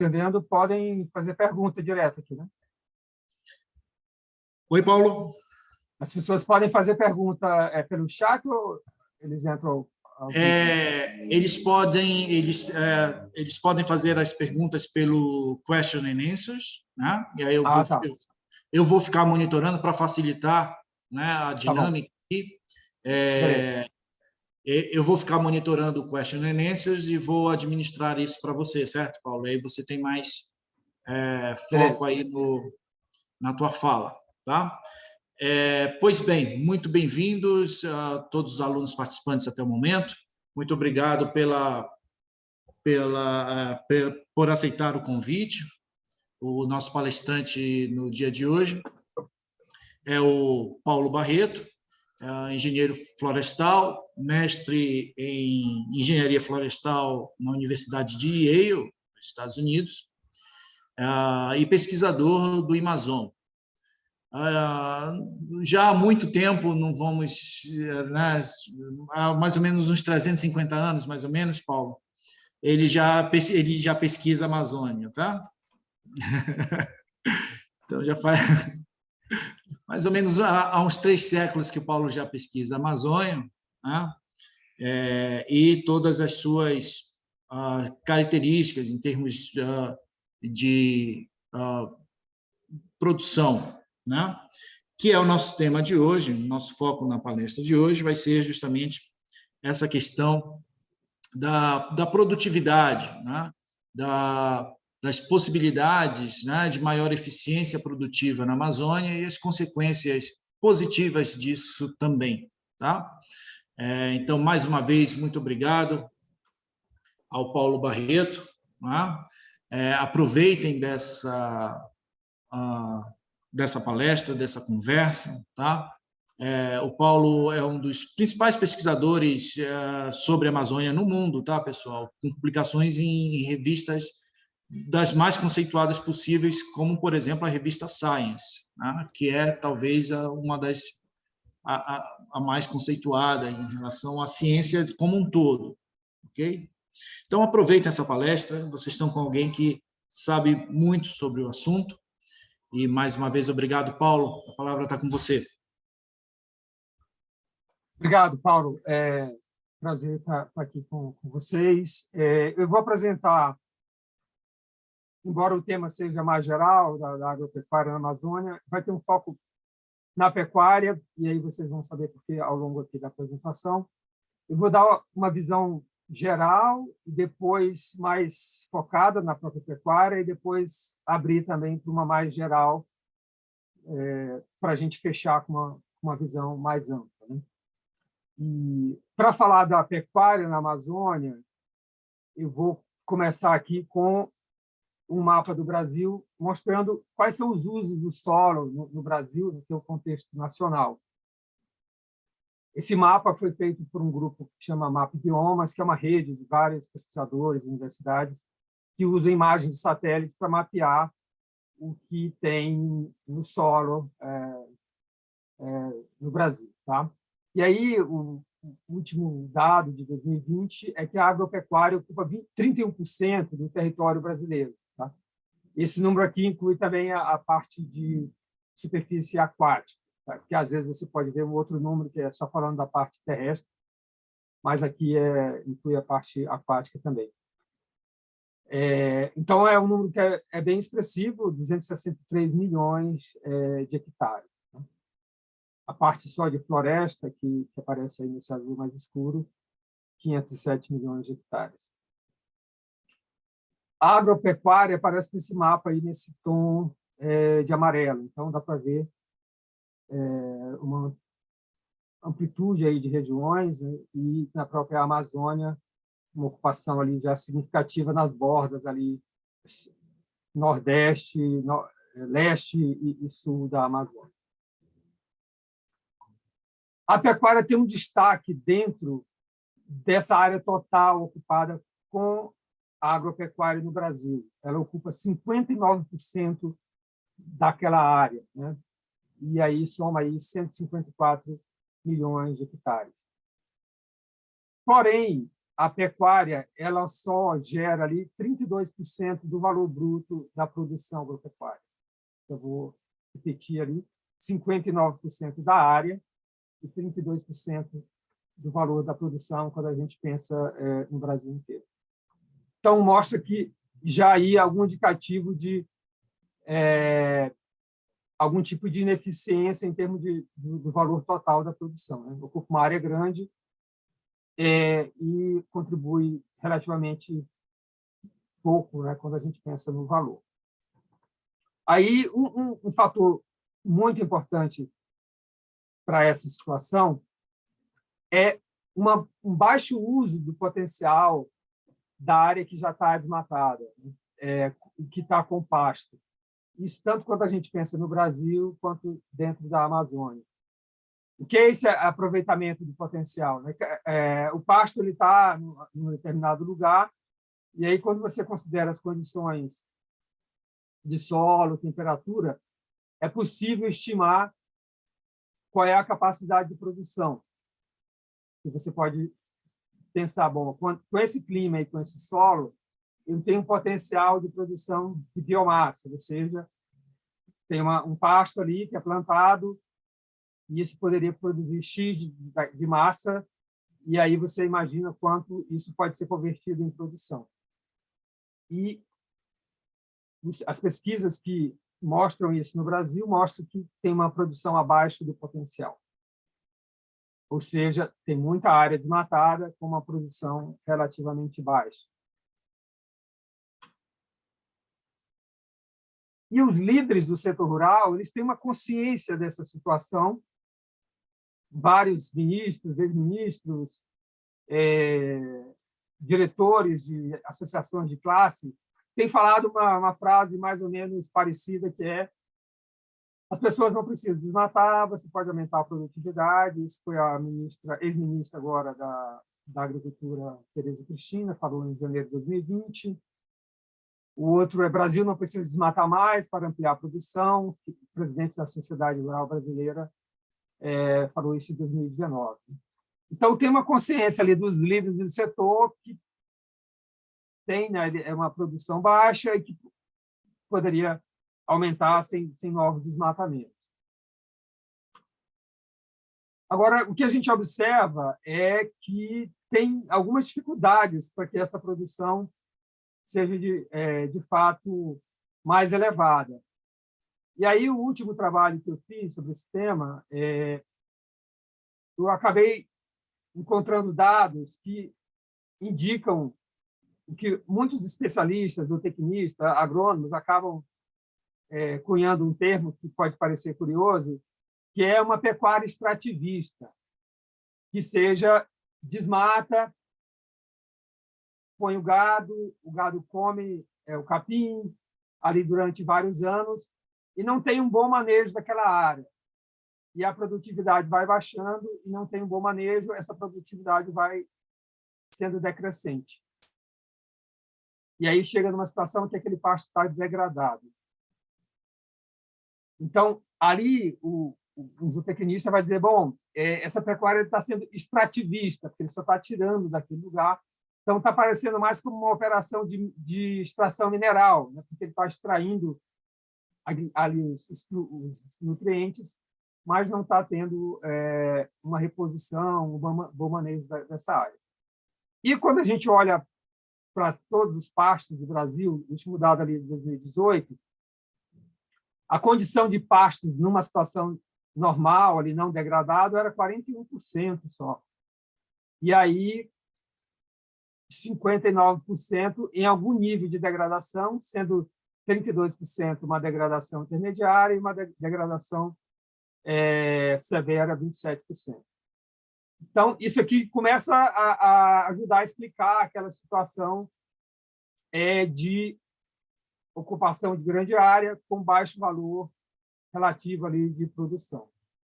entendendo, podem fazer pergunta direto aqui, né? Oi, Paulo. As pessoas podem fazer pergunta pelo chat ou eles entram ao vivo? Eles podem fazer as perguntas pelo question and answers, né? E aí Tá. eu vou ficar monitorando para facilitar, né, a dinâmica aqui. Eu vou ficar monitorando o question and answers e vou administrar isso para você, certo, Paulo? Aí você tem mais foco aí na tua fala, tá? Pois bem, muito bem-vindos a todos os alunos participantes até o momento. Muito obrigado por aceitar o convite. O nosso palestrante no dia de hoje é o Paulo Barreto, engenheiro florestal, mestre em engenharia florestal na Universidade de Yale, nos Estados Unidos, e pesquisador do Amazon. Já há muito tempo, não vamos, né, há mais ou menos uns 350 anos, mais ou menos, Paulo, ele já pesquisa a Amazônia, tá? Então, já faz mais ou menos há uns 3 séculos que o Paulo já pesquisa a Amazônia, né? E todas as suas características em termos de produção, né? Que é o nosso tema de hoje, nosso foco na palestra de hoje vai ser justamente essa questão da produtividade, né? Das possibilidades, né, de maior eficiência produtiva na Amazônia e as consequências positivas disso também, tá? Então, mais uma vez, muito obrigado ao Paulo Barreto, né? Aproveitem dessa palestra, dessa conversa, tá? O Paulo é um dos principais pesquisadores sobre a Amazônia no mundo, tá, pessoal? Com publicações em revistas das mais conceituadas possíveis, como, por exemplo, a revista Science, né? Que é talvez uma das a mais conceituada em relação à ciência como um todo, ok? Então, aproveitem essa palestra, vocês estão com alguém que sabe muito sobre o assunto, e, mais uma vez, obrigado, Paulo. A palavra está com você. Obrigado, Paulo. Prazer estar aqui com vocês. Eu vou apresentar, embora o tema seja mais geral, da agropecuária na Amazônia, vai ter um foco na pecuária, e aí vocês vão saber por que ao longo aqui da apresentação. Eu vou dar uma visão geral, e depois mais focada na própria pecuária, e depois abrir também para uma mais geral, para a gente fechar com uma visão mais ampla, né? E para falar da pecuária na Amazônia, eu vou começar aqui com um mapa do Brasil, mostrando quais são os usos do solo no Brasil, no seu contexto nacional. Esse mapa foi feito por um grupo que chama Map Biomas, que é uma rede de vários pesquisadores, universidades, que usam imagens de satélite para mapear o que tem no solo no Brasil, tá? E aí, o último dado de 2020 é que a agropecuária ocupa 31% do território brasileiro, tá? Esse número aqui inclui também a parte de superfície aquática, tá? Porque às vezes você pode ver um outro número que é só falando da parte terrestre, mas aqui inclui a parte aquática também. Então, é um número que é bem expressivo, 263 milhões de hectares. A parte só de floresta, que aparece aí nesse azul mais escuro, 507 milhões de hectares. A agropecuária aparece nesse mapa, aí, nesse tom de amarelo. Então, dá para ver uma amplitude aí de regiões, né? E na própria Amazônia, uma ocupação ali já significativa nas bordas, ali, nordeste, leste e sul da Amazônia. A pecuária tem um destaque dentro dessa área total ocupada com a agropecuária no Brasil. Ela ocupa 59% daquela área, né? E aí soma aí 154 milhões de hectares. Porém, a pecuária ela só gera ali 32% do valor bruto da produção agropecuária. Eu vou repetir ali, 59% da área e 32% do valor da produção quando a gente pensa no Brasil inteiro. Então, mostra que já há algum indicativo de algum tipo de ineficiência em termos do valor total da produção, né? Ocupa uma área grande e contribui relativamente pouco, né, quando a gente pensa no valor. Aí, um fator muito importante para essa situação é um baixo uso do potencial da área que já está desmatada, que está com pasto. Isso tanto quando a gente pensa no Brasil quanto dentro da Amazônia. O que é esse aproveitamento do potencial? Né? O pasto está em determinado lugar, e aí, quando você considera as condições de solo, temperatura, é possível estimar qual é a capacidade de produção. E você pode pensar, bom, com esse clima e com esse solo, eu tenho um potencial de produção de biomassa, ou seja, tem um pasto ali que é plantado e isso poderia produzir X de massa, e aí você imagina quanto isso pode ser convertido em produção. E as pesquisas que mostram isso no Brasil mostram que tem uma produção abaixo do potencial. Ou seja, tem muita área desmatada com uma produção relativamente baixa. E os líderes do setor rural, eles têm uma consciência dessa situação. Vários ministros, ex-ministros, diretores de associações de classe têm falado uma frase mais ou menos parecida, que é: as pessoas não precisam desmatar, você pode aumentar a produtividade. Isso foi a ex-ministra agora da Agricultura, Tereza Cristina, falou em janeiro de 2020. O outro é: Brasil não precisa desmatar mais para ampliar a produção. O presidente da Sociedade Rural Brasileira falou isso em 2019. Então, tem uma consciência ali dos líderes do setor que tem, né, uma produção baixa e que poderia aumentar sem novos desmatamentos. Agora, o que a gente observa é que tem algumas dificuldades para que essa produção seja, de fato, mais elevada. E aí, o último trabalho que eu fiz sobre esse tema, eu acabei encontrando dados que indicam que muitos especialistas, zootecnistas, agrônomos, acabam cunhando um termo que pode parecer curioso, que é uma pecuária extrativista, que seja desmata, põe o gado come o capim ali durante vários anos e não tem um bom manejo daquela área. E a produtividade vai baixando e não tem um bom manejo, essa produtividade vai sendo decrescente. E aí chega numa situação que aquele pasto está degradado. Então, ali, o zootecnista vai dizer: bom, essa pecuária está sendo extrativista, porque ele só está tirando daquele lugar. Então, está parecendo mais como uma operação de extração mineral, né? Porque ele está extraindo ali os nutrientes, mas não está tendo uma reposição, um bom manejo dessa área. E quando a gente olha para todos os pastos do Brasil, último dado ali de 2018, a condição de pastos numa situação normal, ali não degradado, era 41% só. E aí, 59% em algum nível de degradação, sendo 32% uma degradação intermediária e uma degradação severa, 27%. Então, isso aqui começa a ajudar a explicar aquela situação de ocupação de grande área com baixo valor relativo ali de produção,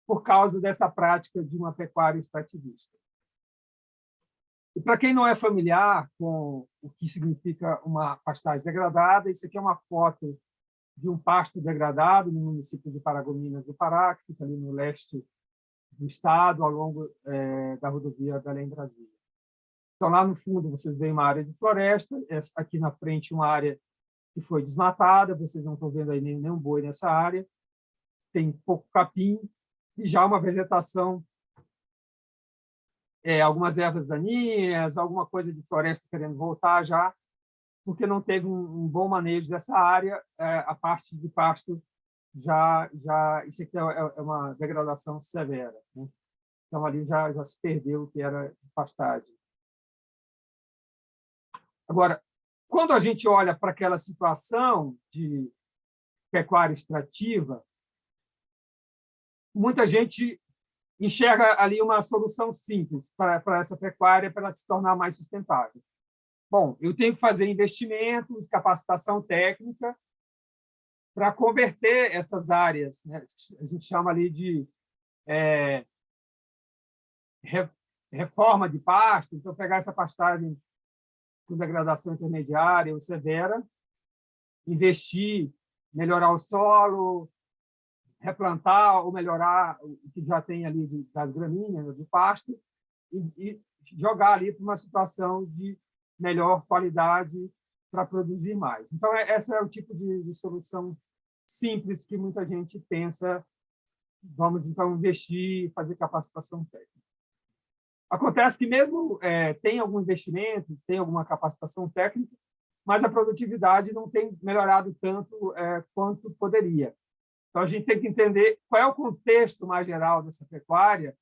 por causa dessa prática de uma pecuária extrativista. E para quem não é familiar com o que significa uma pastagem degradada, isso aqui é uma foto de um pasto degradado no município de Paragominas do Pará, que fica ali no leste do estado, ao longo da rodovia Belém-Brasília. Então, lá no fundo, vocês veem uma área de floresta, aqui na frente uma área que foi desmatada, vocês não estão vendo aí nenhum boi nessa área, tem pouco capim, e já uma vegetação, algumas ervas daninhas, alguma coisa de floresta querendo voltar já, porque não teve um bom manejo dessa área, a parte de pasto isso aqui é uma degradação severa, né? Então, ali já se perdeu o que era pastagem. Agora, quando a gente olha para aquela situação de pecuária extrativa, muita gente enxerga ali uma solução simples para essa pecuária, para ela se tornar mais sustentável. Bom, eu tenho que fazer investimentos, capacitação técnica para converter essas áreas, né? A gente chama ali de reforma de pasto, então pegar essa pastagem com degradação intermediária ou severa, investir, melhorar o solo, replantar ou melhorar o que já tem ali das gramíneas, do pasto, e jogar ali para uma situação de melhor qualidade para produzir mais. Então, esse é o tipo de solução simples que muita gente pensa, vamos, então, investir e fazer capacitação técnica. Acontece que mesmo tem algum investimento, tem alguma capacitação técnica, mas a produtividade não tem melhorado tanto quanto poderia. Então, a gente tem que entender qual é o contexto mais geral dessa pecuária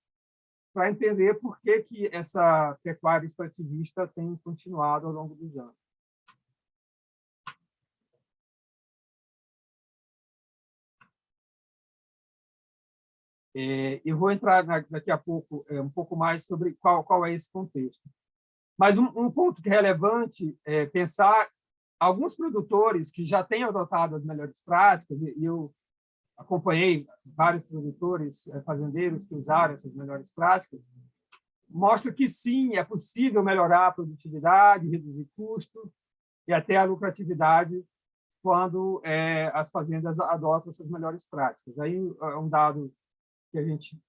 para entender por que essa pecuária extrativista tem continuado ao longo dos anos. Eu vou entrar daqui a pouco um pouco mais sobre qual é esse contexto. Mas um ponto que é relevante é pensar alguns produtores que já têm adotado as melhores práticas, e eu acompanhei vários produtores fazendeiros que usaram essas melhores práticas, mostra que, sim, é possível melhorar a produtividade, reduzir custo e até a lucratividade quando as fazendas adotam essas melhores práticas. Aí é um dado que a gente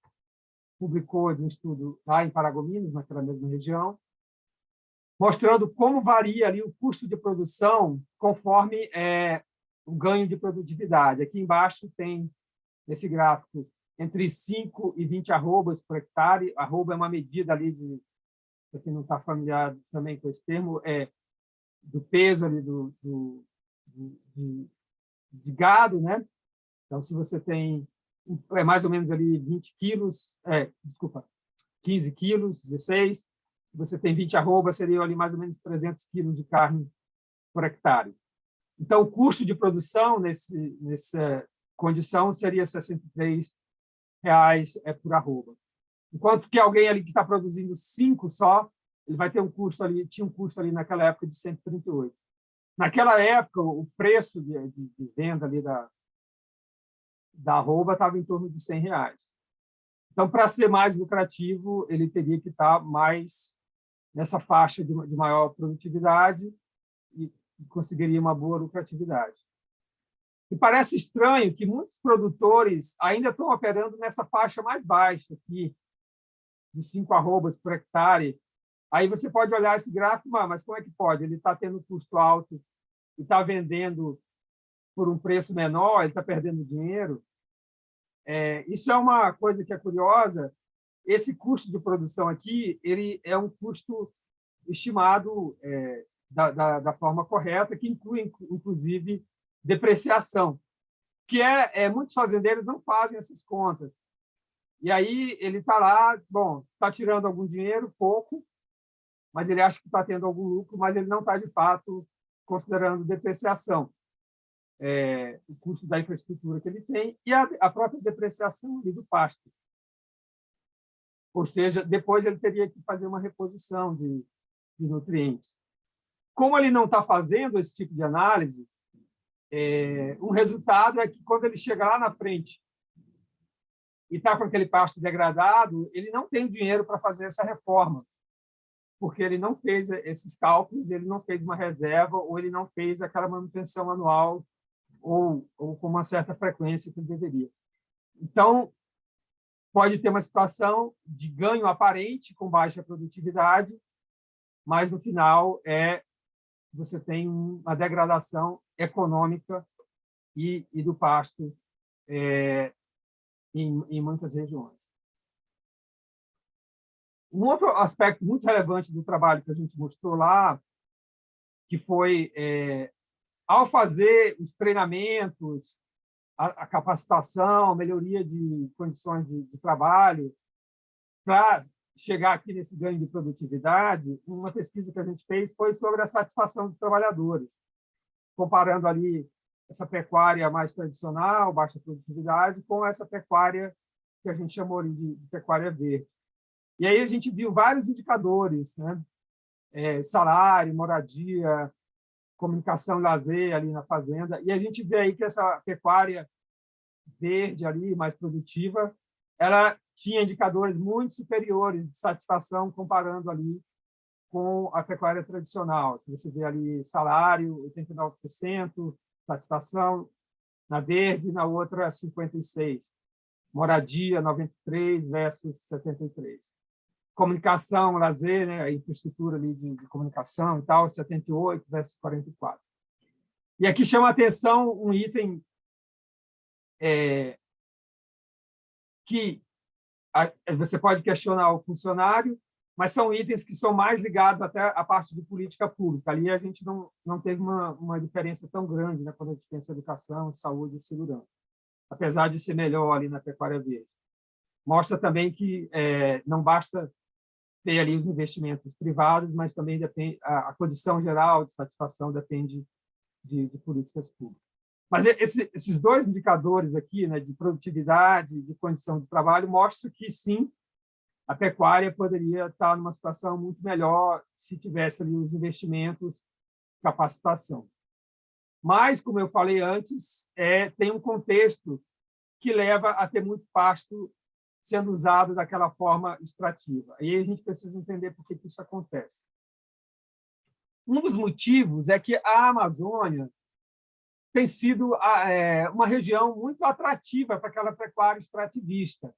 publicou de um estudo lá em Paragominas, naquela mesma região, mostrando como varia ali o custo de produção conforme o ganho de produtividade. Aqui embaixo tem, nesse gráfico, entre 5 e 20 arrobas por hectare. Arroba é uma medida ali de, para quem não está familiar também com esse termo, do peso ali de gado, né? Então, se você tem mais ou menos ali 20 quilos, 15 quilos, 16, se você tem 20 arrobas, seria ali mais ou menos 300 quilos de carne por hectare. Então, o custo de produção nessa condição seria R$ 63 por arroba. Enquanto que alguém ali que está produzindo 5 só, ele vai ter tinha um custo ali naquela época de 138. Naquela época, o preço de venda ali da arroba estava em torno de R$ 100. Então, para ser mais lucrativo, ele teria que estar mais nessa faixa de maior produtividade e conseguiria uma boa lucratividade. E parece estranho que muitos produtores ainda estão operando nessa faixa mais baixa aqui, de 5 arrobas por hectare. Aí você pode olhar esse gráfico, mas como é que pode? Ele está tendo custo alto e está vendendo por um preço menor, ele está perdendo dinheiro. Isso é uma coisa que é curiosa. Esse custo de produção aqui, ele é um custo estimado da forma correta, que inclui, inclusive, depreciação, que muitos fazendeiros não fazem essas contas. E aí ele está lá, bom, está tirando algum dinheiro, pouco, mas ele acha que está tendo algum lucro, mas ele não está, de fato, considerando depreciação, o custo da infraestrutura que ele tem e a própria depreciação ali do pasto. Ou seja, depois ele teria que fazer uma reposição de nutrientes. Como ele não está fazendo esse tipo de análise, um resultado é que, quando ele chega lá na frente e está com aquele pasto degradado, ele não tem dinheiro para fazer essa reforma, porque ele não fez esses cálculos, ele não fez uma reserva, ou ele não fez aquela manutenção anual ou com uma certa frequência que ele deveria. Então, pode ter uma situação de ganho aparente com baixa produtividade, mas no final você tem uma degradação econômica e do pasto em muitas regiões. Um outro aspecto muito relevante do trabalho que a gente mostrou lá, que foi, ao fazer os treinamentos, a capacitação, a melhoria de condições de trabalho, para chegar aqui nesse ganho de produtividade, uma pesquisa que a gente fez foi sobre a satisfação dos trabalhadores, comparando ali essa pecuária mais tradicional, baixa produtividade, com essa pecuária que a gente chamou de pecuária verde. E aí a gente viu vários indicadores, né? Salário, moradia, comunicação e lazer ali na fazenda, e a gente vê aí que essa pecuária verde ali, mais produtiva, ela tinha indicadores muito superiores de satisfação comparando ali com a pecuária tradicional. Se você vê ali salário, 89%, satisfação na verde, na outra 56%. Moradia, 93% versus 73%. Comunicação, lazer, né, a infraestrutura ali de comunicação e tal, 78% versus 44%. E aqui chama a atenção um item que você pode questionar o funcionário, mas são itens que são mais ligados até à parte de política pública. Ali a gente não teve uma diferença tão grande, né, quando a gente pensa em educação, saúde e segurança, apesar de ser melhor ali na pecuária verde. Mostra também que não basta ter ali os investimentos privados, mas também depende, a condição geral de satisfação depende de políticas públicas. Mas esses dois indicadores aqui, né, de produtividade e de condição de trabalho, mostram que, sim, a pecuária poderia estar numa situação muito melhor se tivesse ali os investimentos, capacitação. Mas, como eu falei antes, tem um contexto que leva a ter muito pasto sendo usado daquela forma extrativa. E aí a gente precisa entender por que isso acontece. Um dos motivos é que a Amazônia tem sido uma região muito atrativa para aquela pecuária extrativista.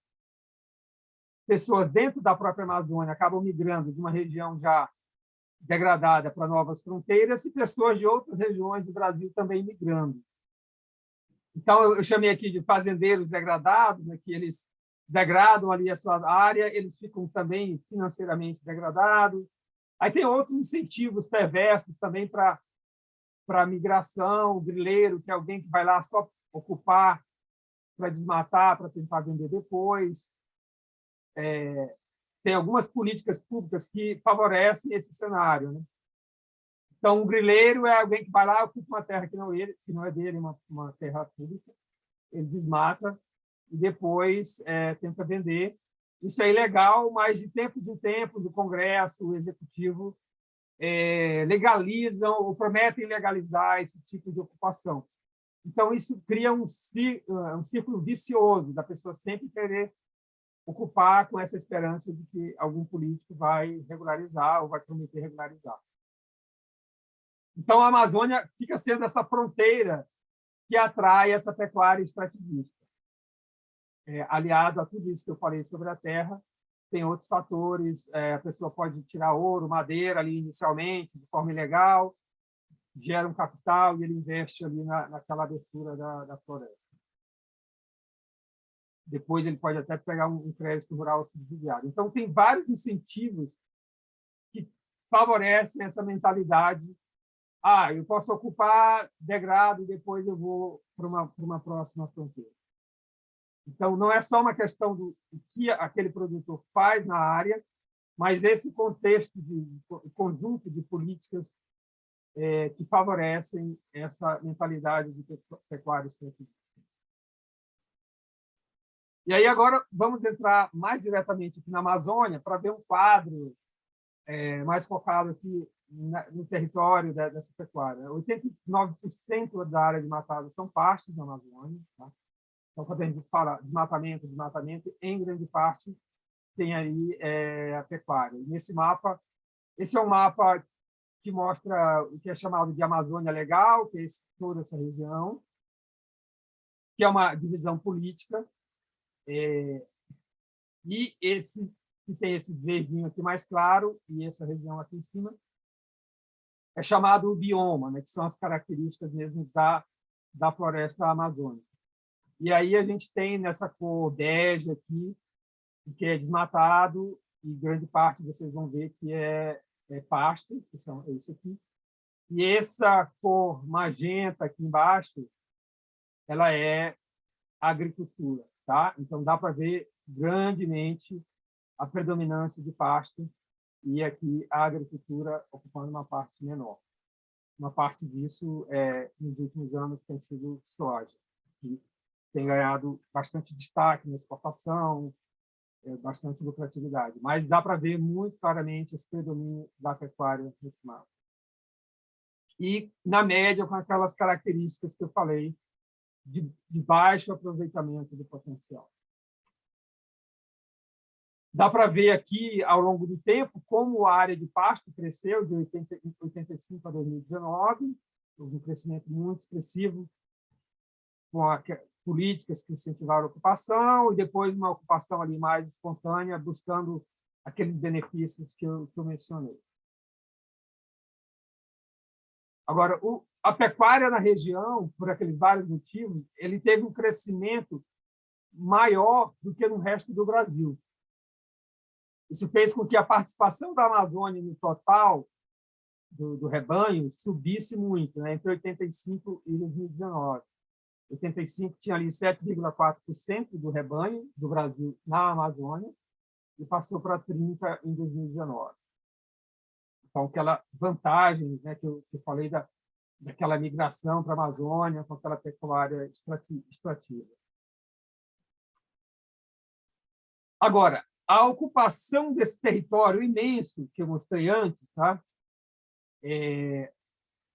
Pessoas dentro da própria Amazônia acabam migrando de uma região já degradada para novas fronteiras e pessoas de outras regiões do Brasil também migrando. Então, eu chamei aqui de fazendeiros degradados, né, que eles degradam ali a sua área, eles ficam também financeiramente degradados. Aí tem outros incentivos perversos também para a migração, o grileiro, que é alguém que vai lá só ocupar para desmatar, para tentar vender depois. Tem algumas políticas públicas que favorecem esse cenário, né? Então, um grileiro é alguém que vai lá, ocupa uma terra que não é dele, uma terra pública, ele desmata e depois tenta vender. Isso é ilegal, mas de tempos em tempos o Congresso, o Executivo, legalizam ou prometem legalizar esse tipo de ocupação. Então, isso cria um círculo vicioso da pessoa sempre querer ocupar com essa esperança de que algum político vai regularizar ou vai prometer regularizar. Então, a Amazônia fica sendo essa fronteira que atrai essa pecuária extrativista. Aliado a tudo isso que eu falei sobre a terra, tem outros fatores. A pessoa pode tirar ouro, madeira ali inicialmente, de forma ilegal, gera um capital e ele investe ali naquela abertura da floresta. Depois ele pode até pegar um crédito rural subsidiado. Então, tem vários incentivos que favorecem essa mentalidade. Eu posso ocupar, degrado, e depois eu vou para uma próxima fronteira. Então, não é só uma questão do que aquele produtor faz na área, mas esse contexto de conjunto de políticas que favorecem essa mentalidade de pecuária extrativista. E aí, agora, vamos entrar mais diretamente aqui na Amazônia para ver um quadro mais focado aqui no território dessa pecuária. 89% da área de desmatada são pastos na Amazônia. Tá? Então, quando a gente fala desmatamento, em grande parte, tem aí a pecuária. E nesse mapa, esse é um mapa que mostra o que é chamado de Amazônia Legal, que é toda essa região, que é uma divisão política. E que tem esse verdinho aqui mais claro e essa região aqui em cima, é chamado bioma, né, que são as características mesmo da floresta amazônica. E aí a gente tem nessa cor bege aqui, que é desmatado, e grande parte vocês vão ver que é pasto, que é isso aqui. E essa cor magenta aqui embaixo, ela é agricultura, tá? Então dá para ver grandemente a predominância de pasto e aqui a agricultura ocupando uma parte menor. Uma parte disso, nos últimos anos, tem sido soja, que tem ganhado bastante destaque na exportação, bastante lucratividade. Mas dá para ver muito claramente esse predomínio da pecuária nesse mapa. E, na média, com aquelas características que eu falei, de baixo aproveitamento do potencial. Dá para ver aqui, ao longo do tempo, como a área de pasto cresceu de 85 a 2019, houve um crescimento muito expressivo, com políticas que incentivaram a ocupação, e depois uma ocupação ali mais espontânea, buscando aqueles benefícios que eu mencionei. Agora, a pecuária na região, por aqueles vários motivos, ele teve um crescimento maior do que no resto do Brasil. Isso fez com que a participação da Amazônia no total do rebanho subisse muito, né, entre 85 e 2019. 85 tinha ali 7,4% do rebanho do Brasil na Amazônia e passou para 30% em 2019. Então, aquela vantagem, né, que eu falei daquela migração para a Amazônia com aquela pecuária extrativa. Agora, a ocupação desse território imenso que eu mostrei antes, tá?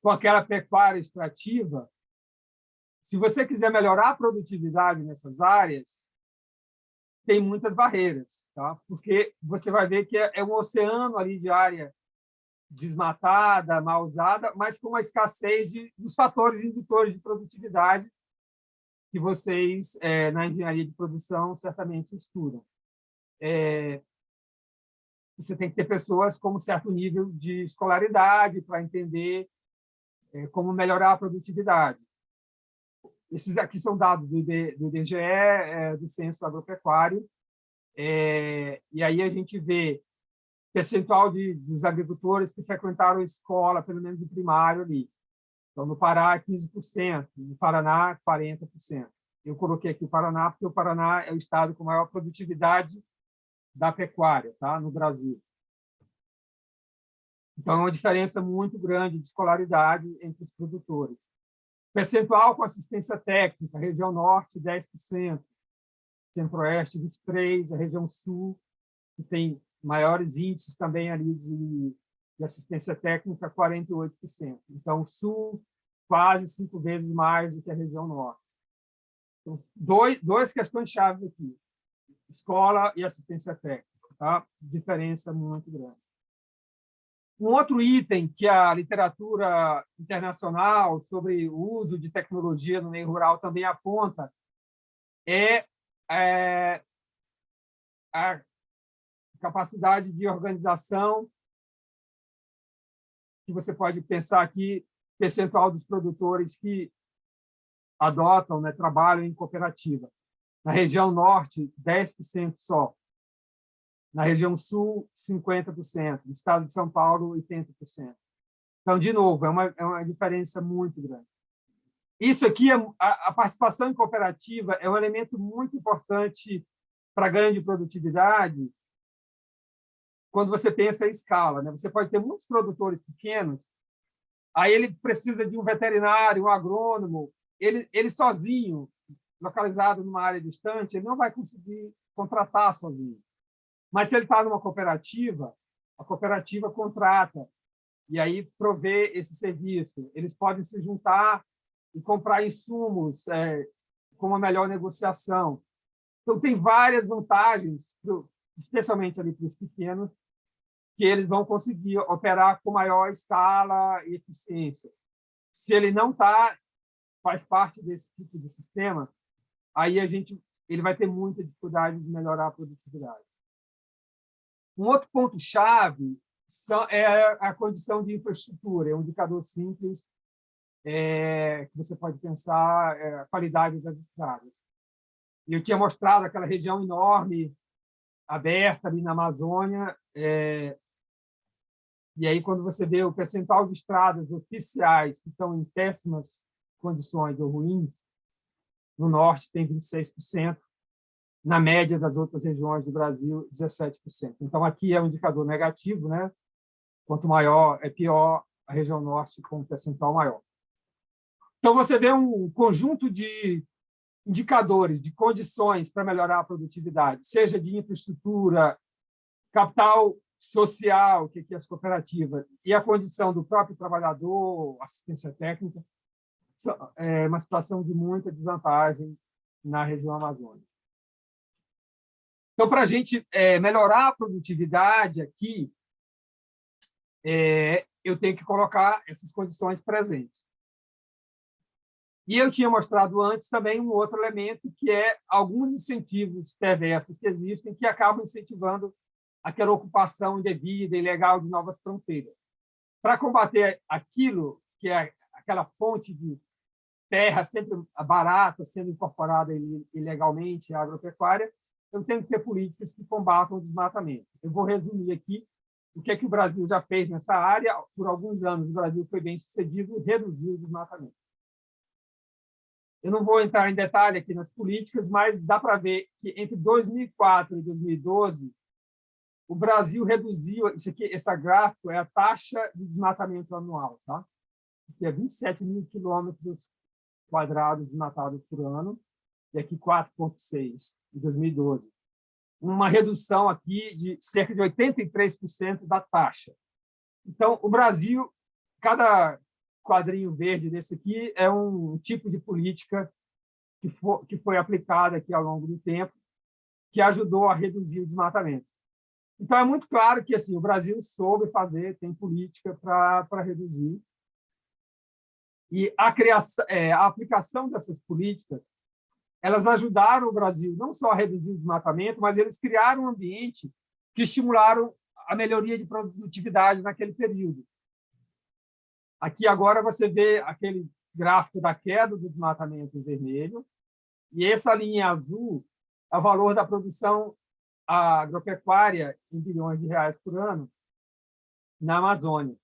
Com aquela pecuária extrativa, se você quiser melhorar a produtividade nessas áreas, tem muitas barreiras, tá? Porque você vai ver que é um oceano ali de área desmatada, mal usada, mas com uma escassez dos fatores indutores de produtividade que vocês, na engenharia de produção, certamente estudam. Você tem que ter pessoas com um certo nível de escolaridade para entender como melhorar a produtividade. Esses aqui são dados do IBGE, do Censo Agropecuário, e aí a gente vê percentual dos agricultores que frequentaram a escola, pelo menos do primário ali. Então, no Pará, 15%, no Paraná, 40%. Eu coloquei aqui o Paraná, porque o Paraná é o estado com maior produtividade da pecuária, tá, no Brasil. Então, é uma diferença muito grande de escolaridade entre os produtores. Percentual com assistência técnica, região norte, 10%, centro-oeste, 23%, a região sul, que tem maiores índices também ali de assistência técnica, 48%. Então, o sul, quase 5 vezes mais do que a região norte. Então, duas questões chaves aqui, escola e assistência técnica, tá? Diferença muito grande. Um outro item que a literatura internacional sobre o uso de tecnologia no meio rural também aponta é a capacidade de organização, que você pode pensar aqui, percentual dos produtores que adotam, né, trabalham em cooperativa. Na região norte, 10% só. Na região sul, 50%. No estado de São Paulo, 80%. Então, de novo, é uma diferença muito grande. Isso aqui, a participação em cooperativa é um elemento muito importante para ganho de produtividade quando você pensa em escala, né? Você pode ter muitos produtores pequenos, aí ele precisa de um veterinário, um agrônomo, ele sozinho, localizado numa área distante, ele não vai conseguir contratar sozinho. Mas se ele está numa cooperativa, a cooperativa contrata e aí provê esse serviço. Eles podem se juntar e comprar insumos com uma melhor negociação. Então, tem várias vantagens, especialmente ali para os pequenos, que eles vão conseguir operar com maior escala e eficiência. Se ele não faz parte desse tipo de sistema, aí ele vai ter muita dificuldade de melhorar a produtividade. Um outro ponto-chave é a condição de infraestrutura, é um indicador simples que você pode pensar a qualidade das estradas. E eu tinha mostrado aquela região enorme, aberta ali na Amazônia, e aí, quando você vê o percentual de estradas oficiais que estão em péssimas condições ou ruins, no norte tem 26%, na média das outras regiões do Brasil, 17%. Então, aqui é um indicador negativo, né? Quanto maior é pior, a região norte com um percentual maior. Então, você vê um conjunto de indicadores, de condições para melhorar a produtividade, seja de infraestrutura, capital social, que é as cooperativas, e a condição do próprio trabalhador, assistência técnica, é uma situação de muita desvantagem na região amazônica. Então, para a gente melhorar a produtividade aqui, eu tenho que colocar essas condições presentes. E eu tinha mostrado antes também um outro elemento, que é alguns incentivos perversos que existem, que acabam incentivando aquela ocupação indevida e ilegal de novas fronteiras. Para combater aquilo, que é aquela fonte de terra sempre barata, sendo incorporada ilegalmente à agropecuária, eu tenho que ter políticas que combatam o desmatamento. Eu vou resumir aqui o que o Brasil já fez nessa área. Por alguns anos, o Brasil foi bem sucedido e reduziu o desmatamento. Eu não vou entrar em detalhe aqui nas políticas, mas dá para ver que entre 2004 e 2012, o Brasil reduziu, essa gráfico é a taxa de desmatamento anual, tá? Que é 27 mil quilômetros quadrados desmatados por ano, e aqui 4,6 em 2012. Uma redução aqui de cerca de 83% da taxa. Então, o Brasil, cada quadrinho verde desse aqui é um tipo de política que foi aplicada aqui ao longo do tempo, que ajudou a reduzir o desmatamento. Então, é muito claro que assim, o Brasil soube fazer, tem política para reduzir. E a aplicação dessas políticas, elas ajudaram o Brasil não só a reduzir o desmatamento, mas eles criaram um ambiente que estimularam a melhoria de produtividade naquele período. Aqui agora você vê aquele gráfico da queda do desmatamento em vermelho, e essa linha azul é o valor da produção agropecuária em bilhões de reais por ano na Amazônia.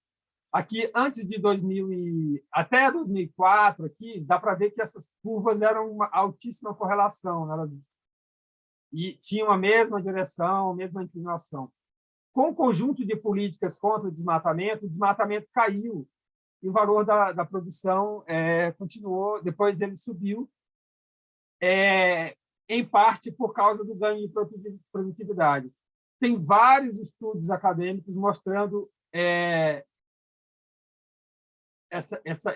Aqui, antes de até 2004, aqui, dá para ver que essas curvas eram uma altíssima correlação, e tinham a mesma direção, a mesma inclinação. Com o conjunto de políticas contra o desmatamento caiu, e o valor da produção continuou, depois ele subiu, em parte por causa do ganho de produtividade. Tem vários estudos acadêmicos mostrando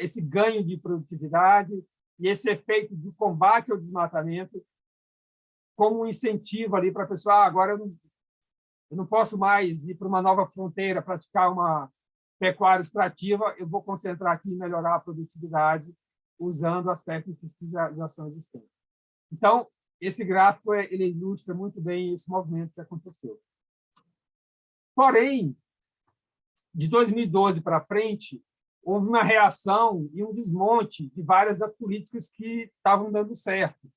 esse ganho de produtividade e esse efeito de combate ao desmatamento como um incentivo ali para a pessoa, agora eu não posso mais ir para uma nova fronteira, praticar uma pecuária extrativa, eu vou concentrar aqui em melhorar a produtividade usando as técnicas que já são existentes. Então, esse gráfico ele ilustra muito bem esse movimento que aconteceu. Porém, de 2012 para frente, houve uma reação e um desmonte de várias das políticas que estavam dando certo.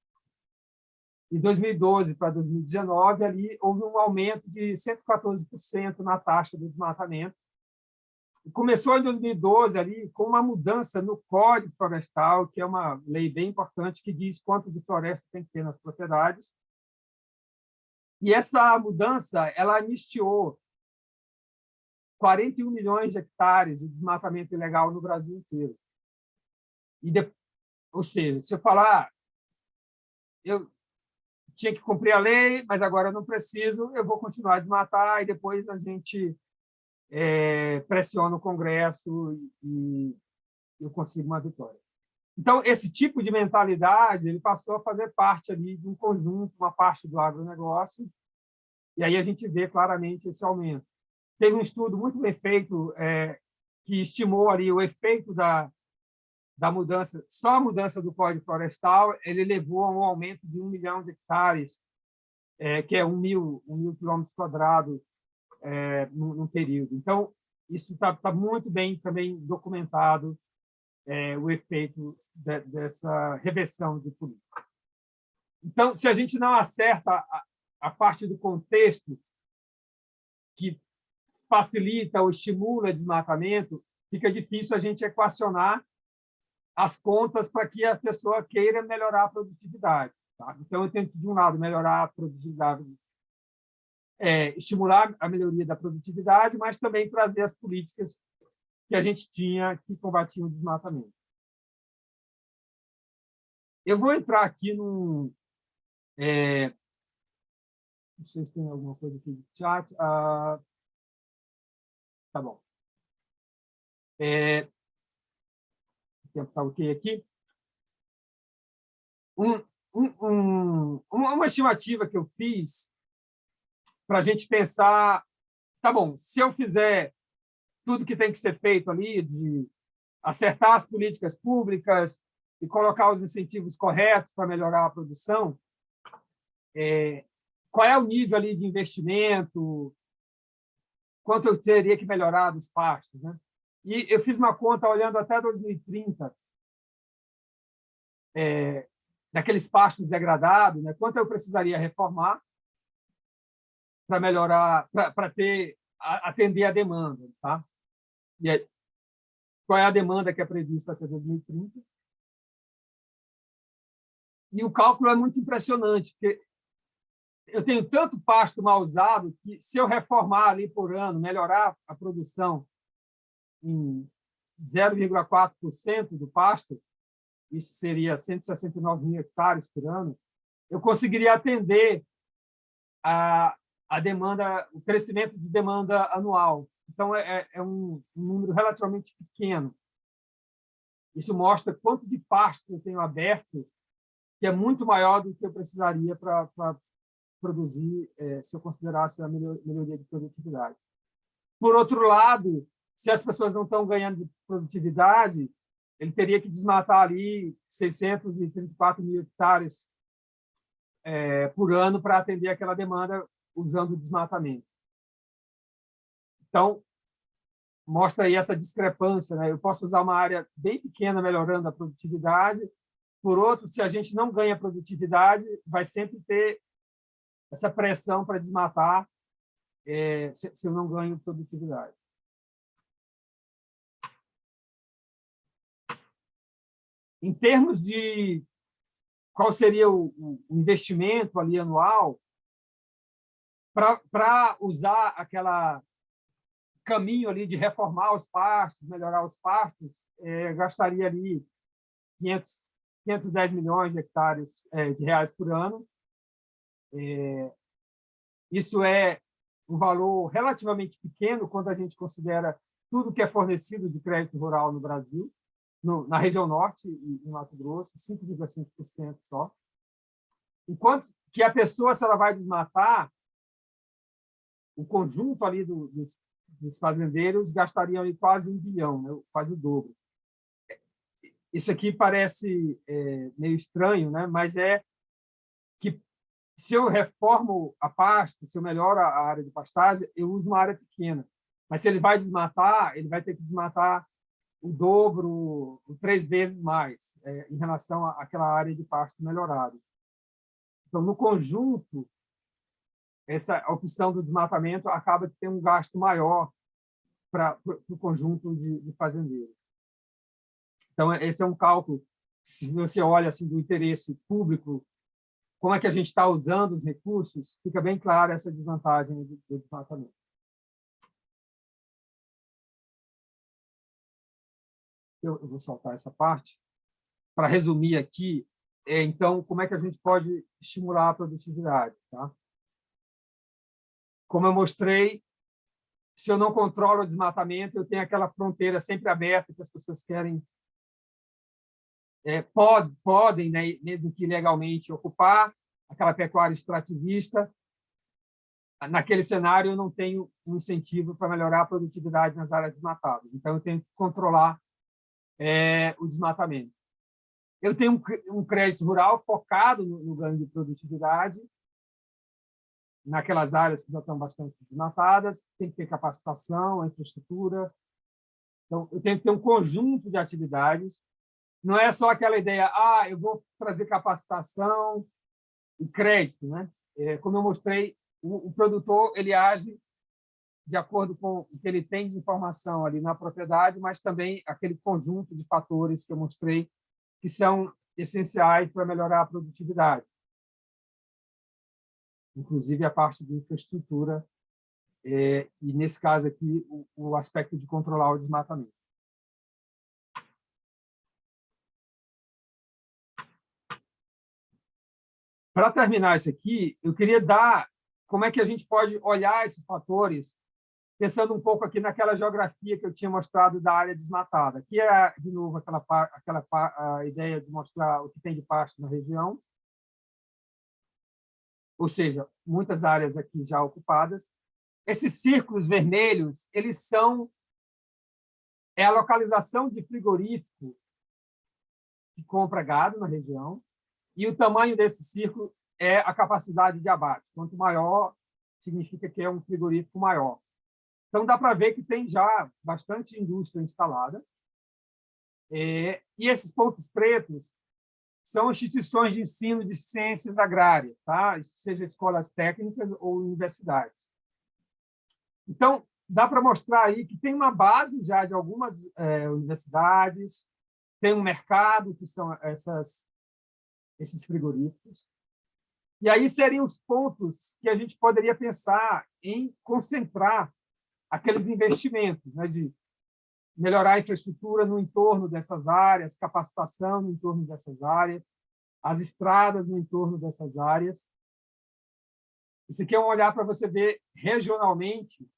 De 2012 para 2019, ali houve um aumento de 114% na taxa de desmatamento. E começou em 2012 ali com uma mudança no Código Florestal, que é uma lei bem importante que diz quanto de floresta tem que ter nas propriedades. E essa mudança ela anistiou 41 milhões de hectares de desmatamento ilegal no Brasil inteiro. Ou seja, se eu falar, eu tinha que cumprir a lei, mas agora eu não preciso, eu vou continuar a desmatar, e depois a gente pressiona o Congresso e eu consigo uma vitória. Então, esse tipo de mentalidade ele passou a fazer parte ali de um conjunto, uma parte do agronegócio, e aí a gente vê claramente esse aumento. Teve um estudo muito bem feito que estimou ali o efeito da mudança, só a mudança do Código Florestal, ele levou a um aumento de 1 milhão de hectares, que é 1 mil quilômetros quadrados num período. Então, isso está muito bem também documentado, o efeito dessa reversão de política. Então, se a gente não acerta a parte do contexto que facilita ou estimula o desmatamento, fica difícil a gente equacionar as contas para que a pessoa queira melhorar a produtividade. Tá? Então, eu tento, de um lado, melhorar a produtividade, estimular a melhoria da produtividade, mas também trazer as políticas que a gente tinha que combatiam o desmatamento. Eu vou entrar aqui num... não sei se tem alguma coisa aqui no chat. Tá bom. O tempo está ok aqui. Uma estimativa que eu fiz para a gente pensar, tá bom, se eu fizer tudo que tem que ser feito ali, de acertar as políticas públicas e colocar os incentivos corretos para melhorar a produção, qual é o nível ali de investimento, quanto eu teria que melhorar dos pastos, né? E eu fiz uma conta olhando até 2030, daqueles pastos degradados, né? Quanto eu precisaria reformar para melhorar, para atender a demanda, tá? E aí, qual é a demanda que é prevista até 2030? E o cálculo é muito impressionante, porque eu tenho tanto pasto mal usado que, se eu reformar ali por ano, melhorar a produção em 0,4% do pasto, isso seria 169 mil hectares por ano, eu conseguiria atender a demanda, o crescimento de demanda anual. Então, é um número relativamente pequeno. Isso mostra quanto de pasto eu tenho aberto, que é muito maior do que eu precisaria para produzir, se eu considerasse a melhoria de produtividade. Por outro lado, se as pessoas não estão ganhando de produtividade, ele teria que desmatar ali 634 mil hectares por ano para atender aquela demanda usando o desmatamento. Então, mostra aí essa discrepância, né? Eu posso usar uma área bem pequena melhorando a produtividade. Por outro, se a gente não ganha produtividade, vai sempre ter essa pressão para desmatar se eu não ganho produtividade. Em termos de qual seria o investimento ali anual, para usar aquela caminho ali de reformar os pastos, melhorar os pastos, gastaria ali 510 milhões de hectares de reais por ano. Isso é um valor relativamente pequeno quando a gente considera tudo que é fornecido de crédito rural no Brasil, na região norte e em Mato Grosso, 5,5% só. Enquanto que a pessoa, se ela vai desmatar, o conjunto ali dos fazendeiros gastariam ali quase 1 bilhão, né? Quase o dobro. Isso aqui parece meio estranho, né? Mas é que, se eu reformo a pasto, se eu melhoro a área de pastagem, eu uso uma área pequena. Mas se ele vai desmatar, ele vai ter que desmatar o dobro, 3 vezes mais, em relação àquela área de pasto melhorado. Então, no conjunto, essa opção do desmatamento acaba de ter um gasto maior para o conjunto de fazendeiros. Então, esse é um cálculo, se você olha assim, do interesse público, como é que a gente está usando os recursos, fica bem clara essa desvantagem do desmatamento. Eu vou saltar essa parte. Para resumir aqui, então, como é que a gente pode estimular a produtividade? Tá? Como eu mostrei, se eu não controlo o desmatamento, eu tenho aquela fronteira sempre aberta que as pessoas querem, podem, né, mesmo que legalmente, ocupar aquela pecuária extrativista. Naquele cenário, eu não tenho um incentivo para melhorar a produtividade nas áreas desmatadas. Então, eu tenho que controlar o desmatamento. Eu tenho um crédito rural focado no ganho de produtividade, naquelas áreas que já estão bastante desmatadas, tem que ter capacitação, infraestrutura. Então, eu tenho que ter um conjunto de atividades. Não é só aquela ideia, eu vou trazer capacitação e crédito, né? Como eu mostrei, o produtor ele age de acordo com o que ele tem de informação ali na propriedade, mas também aquele conjunto de fatores que eu mostrei que são essenciais para melhorar a produtividade. Inclusive a parte de infraestrutura, e, nesse caso aqui, o aspecto de controlar o desmatamento. Para terminar isso aqui, eu queria dar como é que a gente pode olhar esses fatores, pensando um pouco aqui naquela geografia que eu tinha mostrado da área desmatada. Aqui é, de novo, a ideia de mostrar o que tem de pasto na região, ou seja, muitas áreas aqui já ocupadas. Esses círculos vermelhos, eles são a localização de frigorífico que compra gado na região, e o tamanho desse círculo é a capacidade de abate. Quanto maior, significa que é um frigorífico maior. Então, dá para ver que tem já bastante indústria instalada. E esses pontos pretos são instituições de ensino de ciências agrárias, tá? Seja escolas técnicas ou universidades. Então, dá para mostrar aí que tem uma base já de algumas universidades, tem um mercado, que são esses frigoríficos. E aí seriam os pontos que a gente poderia pensar em concentrar aqueles investimentos, né, de melhorar a infraestrutura no entorno dessas áreas, capacitação no entorno dessas áreas, as estradas no entorno dessas áreas. Isso aqui é um olhar para você ver regionalmente,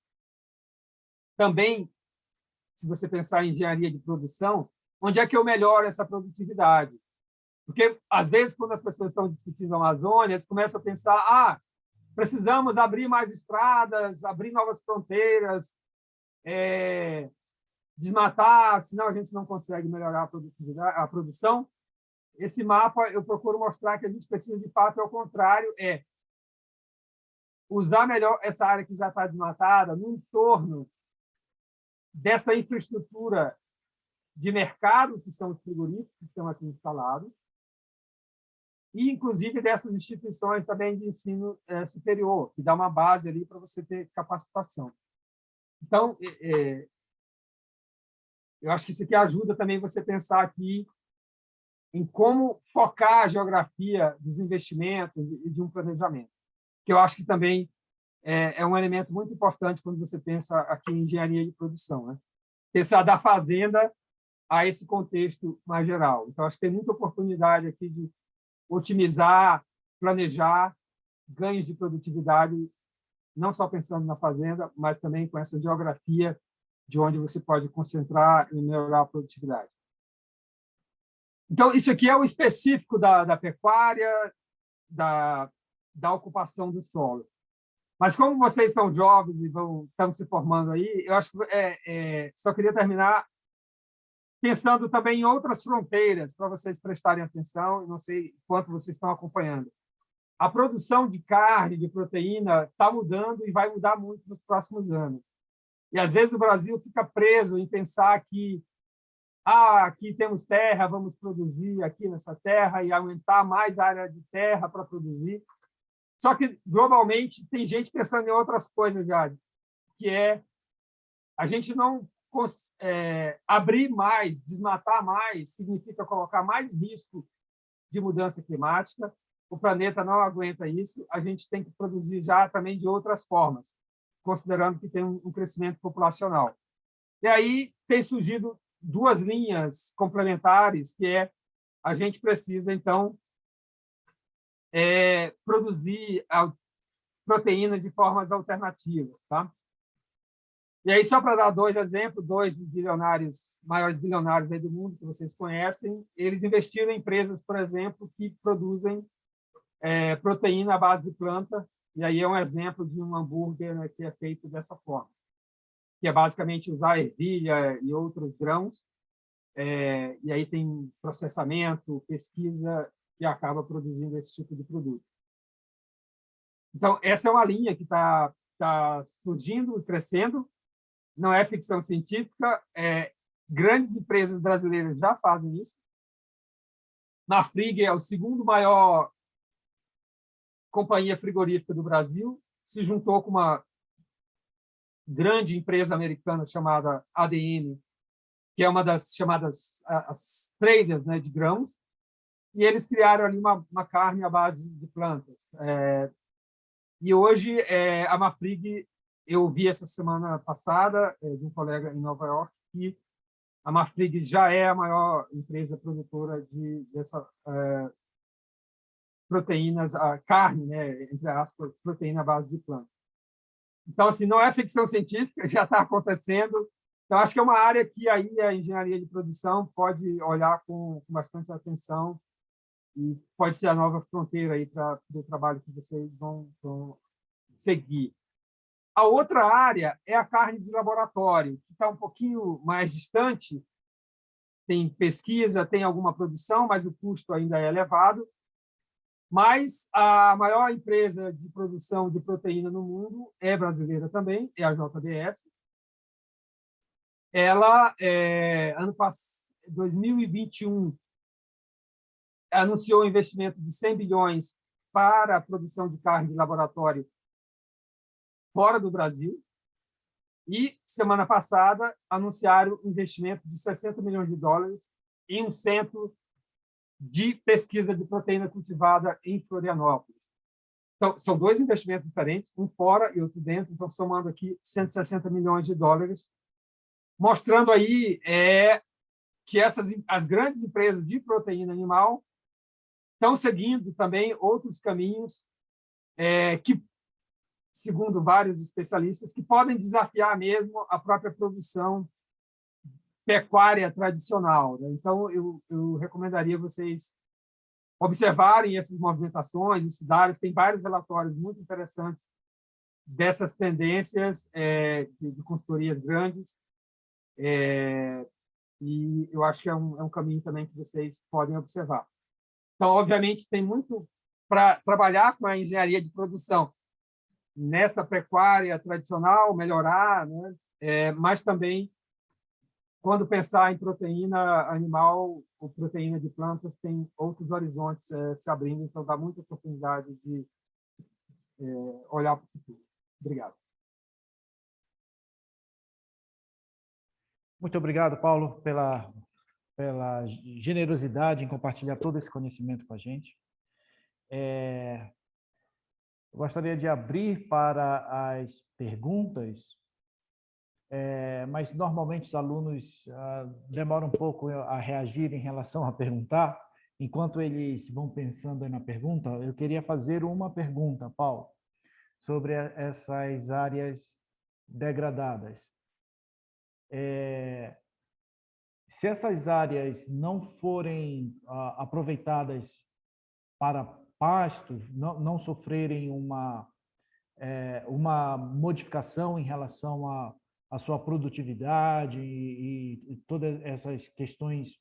também, se você pensar em engenharia de produção, onde é que eu melhoro essa produtividade? Porque, às vezes, quando as pessoas estão discutindo a Amazônia, eles começam a pensar, precisamos abrir mais estradas, abrir novas fronteiras, desmatar, senão a gente não consegue melhorar a produtividade, a produção. Esse mapa eu procuro mostrar que a gente precisa, de fato, ao contrário, usar melhor essa área que já está desmatada no entorno dessa infraestrutura de mercado, que são os frigoríficos que estão aqui instalados, e, inclusive, dessas instituições também de ensino superior, que dá uma base ali para você ter capacitação. Então, eu acho que isso aqui ajuda também você pensar aqui em como focar a geografia dos investimentos e de um planejamento, que eu acho que também é um elemento muito importante quando você pensa aqui em engenharia de produção, né? Pensar da fazenda a esse contexto mais geral. Então, acho que tem muita oportunidade aqui de otimizar, planejar ganhos de produtividade, não só pensando na fazenda, mas também com essa geografia de onde você pode concentrar e melhorar a produtividade. Então, isso aqui é o específico da pecuária, da ocupação do solo. Mas, como vocês são jovens e estão se formando aí, eu acho que só queria terminar pensando também em outras fronteiras, para vocês prestarem atenção, e não sei quanto vocês estão acompanhando. A produção de carne, de proteína, está mudando e vai mudar muito nos próximos anos. E, às vezes, o Brasil fica preso em pensar que aqui temos terra, vamos produzir aqui nessa terra e aumentar mais a área de terra para produzir. Só que, globalmente, tem gente pensando em outras coisas, já, que a gente não abrir mais, desmatar mais, significa colocar mais risco de mudança climática. O planeta não aguenta isso, a gente tem que produzir já também de outras formas, considerando que tem um crescimento populacional. E aí tem surgido duas linhas complementares, que a gente precisa, então, produzir a proteína de formas alternativas, tá? E aí, só para dar dois exemplos, dois dos maiores bilionários aí do mundo, que vocês conhecem, eles investiram em empresas, por exemplo, que produzem proteína à base de planta, e aí é um exemplo de um hambúrguer, né, que é feito dessa forma, que é basicamente usar ervilha e outros grãos, e aí tem processamento, pesquisa, que acaba produzindo esse tipo de produto. Então, essa é uma linha que está surgindo, crescendo, não é ficção científica, grandes empresas brasileiras já fazem isso. Marfrig é o segundo maior companhia frigorífica do Brasil, se juntou com uma grande empresa americana chamada ADM, que é uma das chamadas as traders, né, de grãos, e eles criaram ali uma carne à base de plantas. E hoje a Marfrig, eu vi essa semana passada de um colega em Nova York que a Marfrig já é a maior empresa produtora dessa proteínas, a carne, né, entre aspas, proteína à base de planta. Então, assim, não é ficção científica, já está acontecendo. Então, acho que é uma área que aí a engenharia de produção pode olhar com bastante atenção e pode ser a nova fronteira aí para o trabalho que vocês vão seguir. A outra área é a carne de laboratório, que está um pouquinho mais distante. Tem pesquisa, tem alguma produção, mas o custo ainda é elevado. Mas a maior empresa de produção de proteína no mundo é brasileira também, é a JBS. Ela, ano passado, 2021, anunciou um investimento de 100 bilhões para a produção de carne de laboratório fora do Brasil. E, semana passada, anunciaram um investimento de 60 milhões de dólares em um centro de pesquisa de proteína cultivada em Florianópolis. Então, são dois investimentos diferentes, um fora e outro dentro, então somando aqui 160 milhões de dólares, mostrando aí que as grandes empresas de proteína animal estão seguindo também outros caminhos que, segundo vários especialistas, que podem desafiar mesmo a própria produção pecuária tradicional, né? Então, eu recomendaria vocês observarem essas movimentações, estudarem. Tem vários relatórios muito interessantes dessas tendências de consultorias grandes, e eu acho que é um caminho também que vocês podem observar. Então, obviamente, tem muito para trabalhar com a engenharia de produção nessa pecuária tradicional, melhorar, né? Mas também, quando pensar em proteína animal ou proteína de plantas, tem outros horizontes se abrindo, então dá muita oportunidade de olhar para o futuro. Obrigado. Muito obrigado, Paulo, pela generosidade em compartilhar todo esse conhecimento com a gente. Eu gostaria de abrir para as perguntas, mas normalmente os alunos demoram um pouco a reagir em relação a perguntar. Enquanto eles vão pensando na pergunta, eu queria fazer uma pergunta, Paulo, sobre essas áreas degradadas. Se essas áreas não forem aproveitadas para pasto, não sofrerem uma modificação em relação à sua produtividade e todas essas questões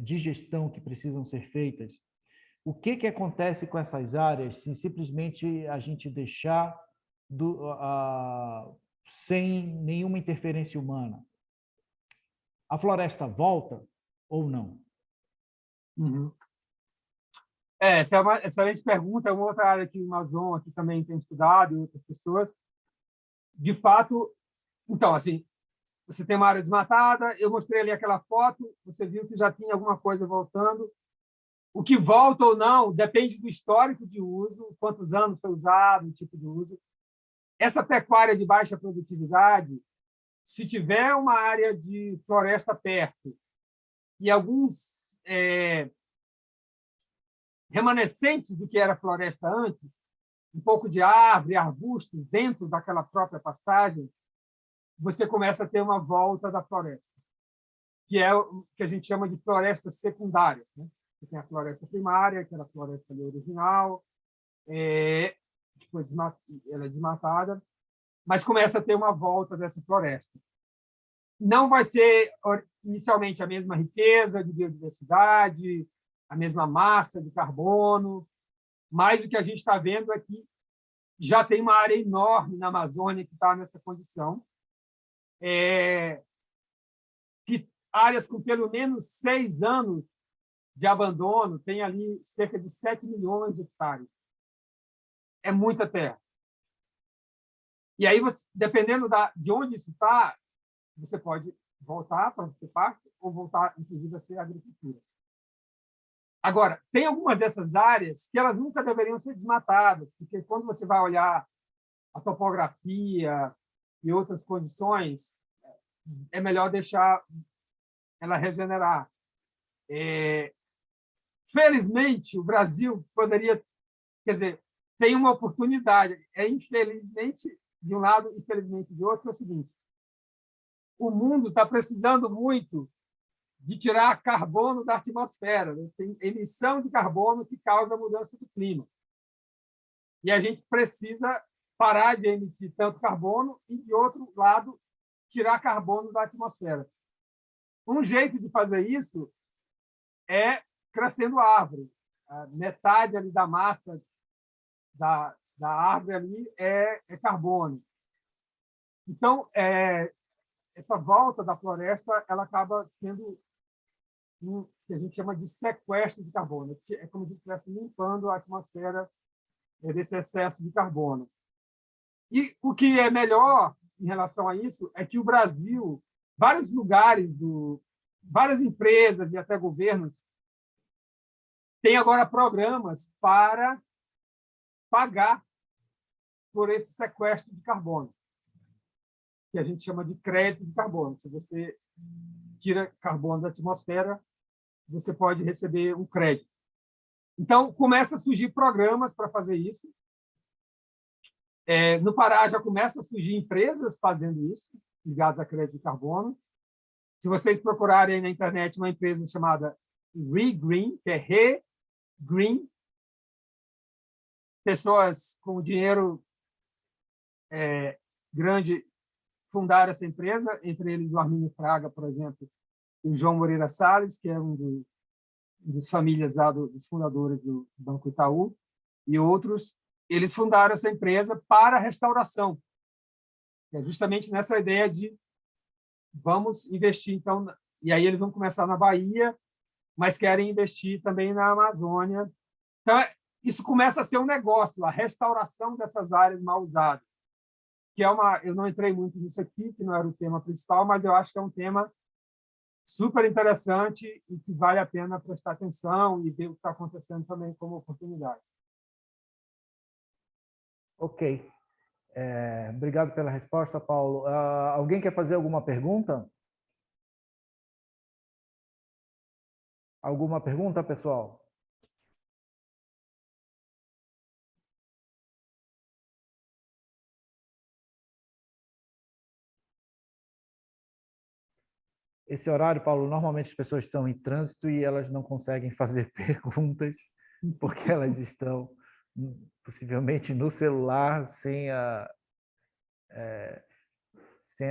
de gestão que precisam ser feitas, o que acontece com essas áreas se simplesmente a gente deixar sem nenhuma interferência humana? A floresta volta ou não? Uhum. Essa é uma excelente pergunta. É uma outra área que o Amazon aqui também tem estudado, e outras pessoas. De fato, então, assim, você tem uma área desmatada, eu mostrei ali aquela foto, você viu que já tinha alguma coisa voltando. O que volta ou não depende do histórico de uso, quantos anos foi usado, o tipo de uso. Essa pecuária de baixa produtividade, se tiver uma área de floresta perto e alguns remanescentes do que era floresta antes, um pouco de árvore, arbustos dentro daquela própria pastagem, você começa a ter uma volta da floresta, que é o que a gente chama de floresta secundária, né? Você tem a floresta primária, que era a floresta original, que ela é desmatada, mas começa a ter uma volta dessa floresta. Não vai ser inicialmente a mesma riqueza de biodiversidade, a mesma massa de carbono, mas o que a gente está vendo é que já tem uma área enorme na Amazônia que está nessa condição, que áreas com pelo menos 6 anos de abandono, tem ali cerca de 7 milhões de hectares. É muita terra. E aí, dependendo de onde isso está, você pode voltar para ser pasto ou voltar, inclusive, a ser agricultura. Agora, tem algumas dessas áreas que elas nunca deveriam ser desmatadas, porque quando você vai olhar a topografia e outras condições, é melhor deixar ela regenerar. Felizmente, o Brasil poderia, quer dizer, tem uma oportunidade. Infelizmente de um lado, infelizmente de outro, é o seguinte: o mundo está precisando muito de tirar carbono da atmosfera, né? Tem emissão de carbono que causa a mudança do clima. E a gente precisa parar de emitir tanto carbono e, de outro lado, tirar carbono da atmosfera. Um jeito de fazer isso é crescendo árvore. A metade ali da massa da árvore ali é carbono. Então, essa volta da floresta ela acaba sendo que a gente chama de sequestro de carbono. É como se estivesse limpando a atmosfera desse excesso de carbono. E o que é melhor em relação a isso é que o Brasil, vários lugares, várias empresas e até governos têm agora programas para pagar por esse sequestro de carbono, que a gente chama de crédito de carbono. Se você tira carbono da atmosfera, você pode receber um crédito. Então, começa a surgir programas para fazer isso. No Pará, já começa a surgir empresas fazendo isso, ligadas a crédito de carbono. Se vocês procurarem na internet uma empresa chamada ReGreen, que é ReGreen, pessoas com dinheiro grande fundaram essa empresa, entre eles o Arminio Fraga, por exemplo, e o João Moreira Salles, que é um dos famílias lá dos fundadores do Banco Itaú, e outros. Eles fundaram essa empresa para a restauração, que é justamente nessa ideia de vamos investir, então, e aí eles vão começar na Bahia, mas querem investir também na Amazônia. Então, isso começa a ser um negócio, a restauração dessas áreas mal usadas, que eu não entrei muito nisso aqui, que não era o tema principal, mas eu acho que é um tema super interessante e que vale a pena prestar atenção e ver o que está acontecendo também como oportunidade. Ok. Obrigado pela resposta, Paulo. Alguém quer fazer alguma pergunta? Alguma pergunta, pessoal? Esse horário, Paulo, normalmente as pessoas estão em trânsito e elas não conseguem fazer perguntas porque elas estão possivelmente no celular sem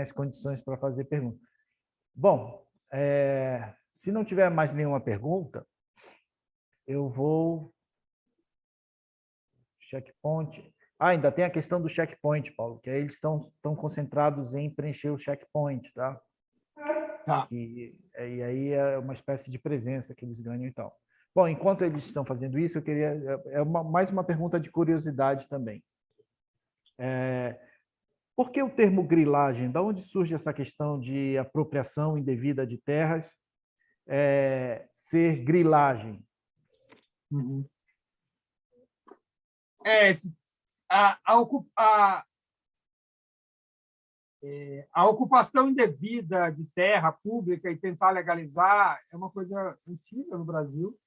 as condições para fazer pergunta. Bom, se não tiver mais nenhuma pergunta, eu vou... Checkpoint. Ainda tem a questão do checkpoint, Paulo, que aí eles estão concentrados em preencher o checkpoint, tá? Tá. E aí é uma espécie de presença que eles ganham e tal. Bom, enquanto eles estão fazendo isso, eu queria... mais uma pergunta de curiosidade também. Por que o termo grilagem? Da onde surge essa questão de apropriação indevida de terras ser grilagem? Uhum. A ocupação indevida de terra pública e tentar legalizar é uma coisa antiga no Brasil,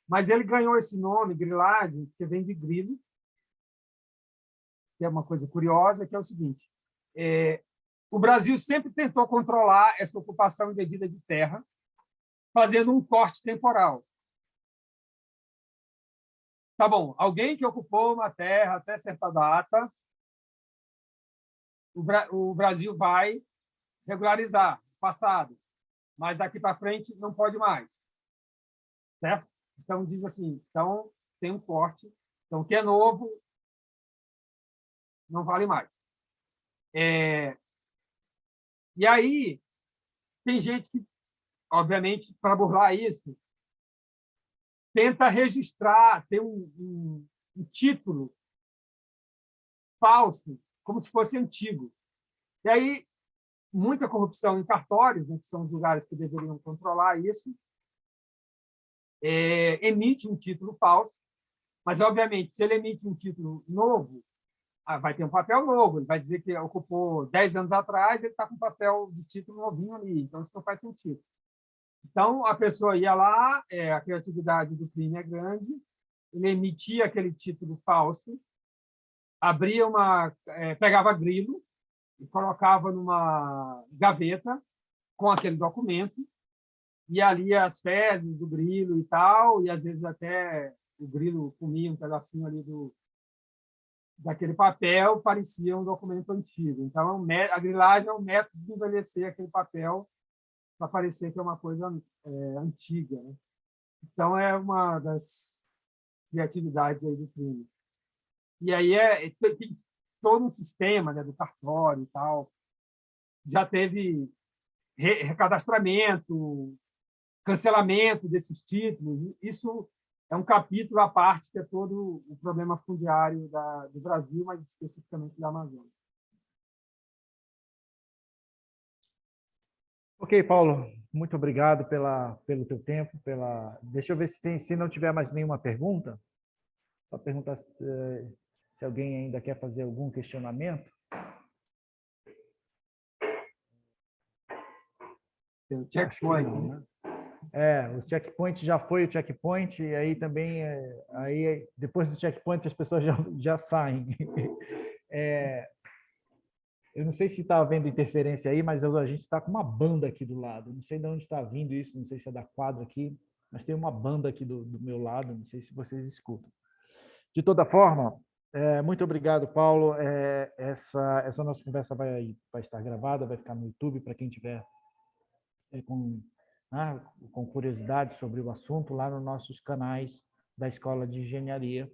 mas ele ganhou esse nome, grilagem, que vem de grilo, que é uma coisa curiosa, que é o seguinte: o Brasil sempre tentou controlar essa ocupação indevida de terra, fazendo um corte temporal. Tá bom, alguém que ocupou uma terra até certa data, o Brasil vai regularizar o passado, mas daqui para frente não pode mais, certo? Então diz assim, então tem um corte, então o que é novo não vale mais. E aí, tem gente que, obviamente, para burlar isso, tenta registrar, ter um título falso, como se fosse antigo. E aí, muita corrupção em cartórios, né, que são os lugares que deveriam controlar isso, emite um título falso, mas, obviamente, se ele emite um título novo, vai ter um papel novo, ele vai dizer que ocupou 10 anos atrás, ele está com papel de título novinho ali, então isso não faz sentido. Então, a pessoa ia lá, a criatividade do crime é grande, ele emitia aquele título falso, abria pegava grilo e colocava numa gaveta com aquele documento, e ali as fezes do grilo e tal, e às vezes até o grilo comia um pedacinho ali daquele papel, parecia um documento antigo. Então, a grilagem é um método de envelhecer aquele papel para parecer que é uma coisa antiga, né? Então, é uma das criatividades aí do crime. E aí tem todo um sistema, né, do cartório e tal. Já teve recadastramento, cancelamento desses títulos. Isso é um capítulo à parte, que é todo o problema fundiário do Brasil, mas especificamente da Amazônia. Ok, Paulo, muito obrigado pelo teu tempo. Deixa eu ver se não tiver mais nenhuma pergunta. Só perguntar se alguém ainda quer fazer algum questionamento. Tem o checkpoint, né? O checkpoint já foi o checkpoint, e aí também, depois do checkpoint, as pessoas já saem. Eu não sei se está havendo interferência aí, mas a gente está com uma banda aqui do lado. Não sei de onde está vindo isso, não sei se é da quadra aqui, mas tem uma banda aqui do meu lado, não sei se vocês escutam. De toda forma, muito obrigado, Paulo. Essa nossa conversa vai estar gravada, vai ficar no YouTube para quem tiver com curiosidade sobre o assunto, lá nos nossos canais da Escola de Engenharia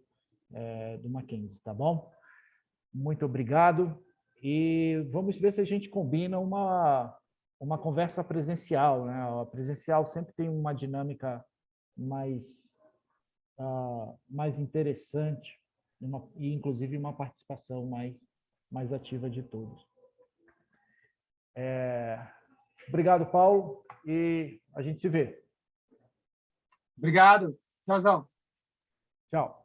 do Mackenzie, tá bom? Muito obrigado e vamos ver se a gente combina uma conversa presencial, né? A presencial sempre tem uma dinâmica mais interessante e inclusive uma participação mais ativa de todos. Obrigado, Paulo, e a gente se vê. Obrigado. Tchauzão. Tchau.